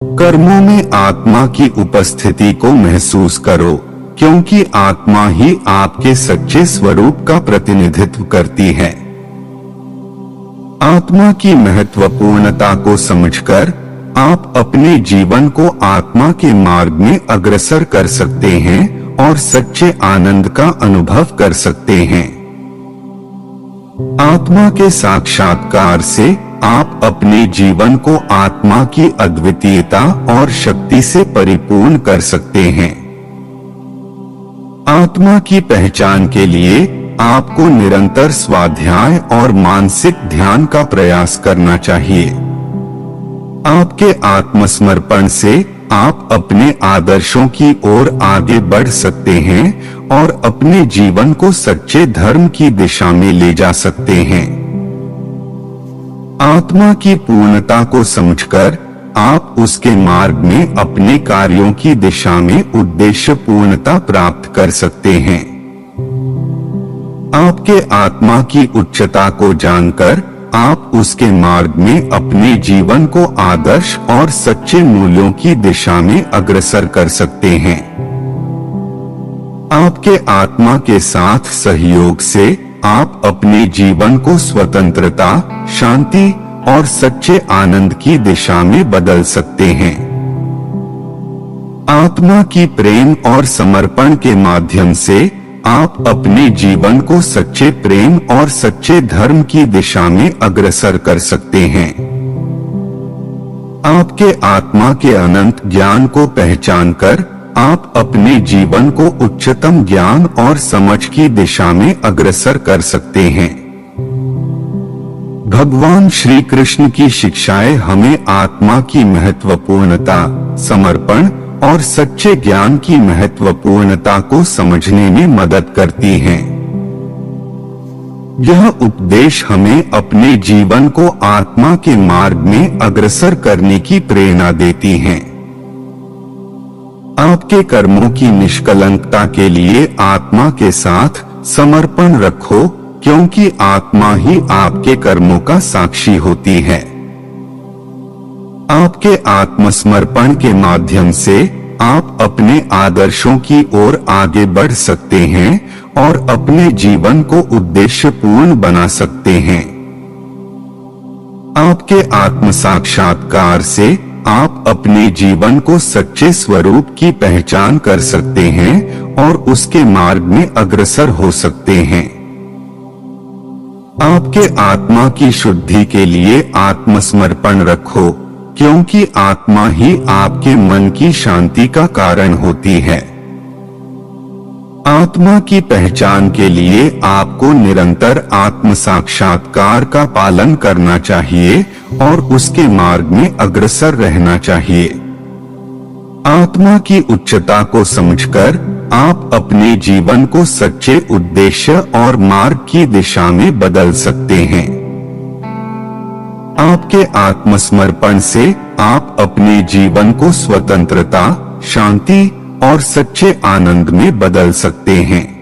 कर्मों में आत्मा की उपस्थिति को महसूस करो, क्योंकि आत्मा ही आपके सच्चे स्वरूप का प्रतिनिधित्व करती है। आत्मा की महत्वपूर्णता को समझकर आप अपने जीवन को आत्मा के मार्ग में अग्रसर कर सकते हैं और सच्चे आनंद का अनुभव कर सकते हैं। आत्मा के साक्षात्कार से आप अपने जीवन को आत्मा की अद्वितीयता और शक्ति से परिपूर्ण कर सकते हैं। आत्मा की पहचान के लिए आपको निरंतर स्वाध्याय और मानसिक ध्यान का प्रयास करना चाहिए। आपके आत्मसमर्पण से आप अपने आदर्शों की ओर आगे बढ़ सकते हैं और अपने जीवन को सच्चे धर्म की दिशा में ले जा सकते हैं। आत्मा की पूर्णता को समझकर आप उसके मार्ग में अपने कार्यों की दिशा में उद्देश्य पूर्णता प्राप्त कर सकते हैं। आपके आत्मा की उच्चता को जानकर आप उसके मार्ग में अपने जीवन को आदर्श और सच्चे मूल्यों की दिशा में अग्रसर कर सकते हैं। आपके आत्मा के साथ सहयोग से आप अपने जीवन को स्वतंत्रता, शांति और सच्चे आनंद की दिशा में बदल सकते हैं। आत्मा की प्रेम और समर्पण के माध्यम से आप अपने जीवन को सच्चे प्रेम और सच्चे धर्म की दिशा में अग्रसर कर सकते हैं। आपके आत्मा के अनंत ज्ञान को पहचानकर आप अपने जीवन को उच्चतम ज्ञान और समझ की दिशा में अग्रसर कर सकते हैं। भगवान श्री कृष्ण की शिक्षाएं हमें आत्मा की महत्वपूर्णता, समर्पण और सच्चे ज्ञान की महत्वपूर्णता को समझने में मदद करती हैं। यह उपदेश हमें अपने जीवन को आत्मा के मार्ग में अग्रसर करने की प्रेरणा देती हैं। आपके कर्मों की निष्कलंकता के लिए आत्मा के साथ समर्पण रखो, क्योंकि आत्मा ही आपके कर्मों का साक्षी होती है। आपके आत्मसमर्पण के माध्यम से आप अपने आदर्शों की ओर आगे बढ़ सकते हैं और अपने जीवन को उद्देश्यपूर्ण बना सकते हैं। आपके आत्म साक्षात्कार से आप अपने जीवन को सच्चे स्वरूप की पहचान कर सकते हैं और उसके मार्ग में अग्रसर हो सकते हैं। आपके आत्मा की शुद्धि के लिए आत्मसमर्पण रखो, क्योंकि आत्मा ही आपके मन की शांति का कारण होती है। आत्मा की पहचान के लिए आपको निरंतर आत्म साक्षात्कार का पालन करना चाहिए और उसके मार्ग में अग्रसर रहना चाहिए। आत्मा की उच्चता को समझकर आप अपने जीवन को सच्चे उद्देश्य और मार्ग की दिशा में बदल सकते हैं। आपके आत्मसमर्पण से आप अपने जीवन को स्वतंत्रता, शांति और सच्चे आनंद में बदल सकते हैं।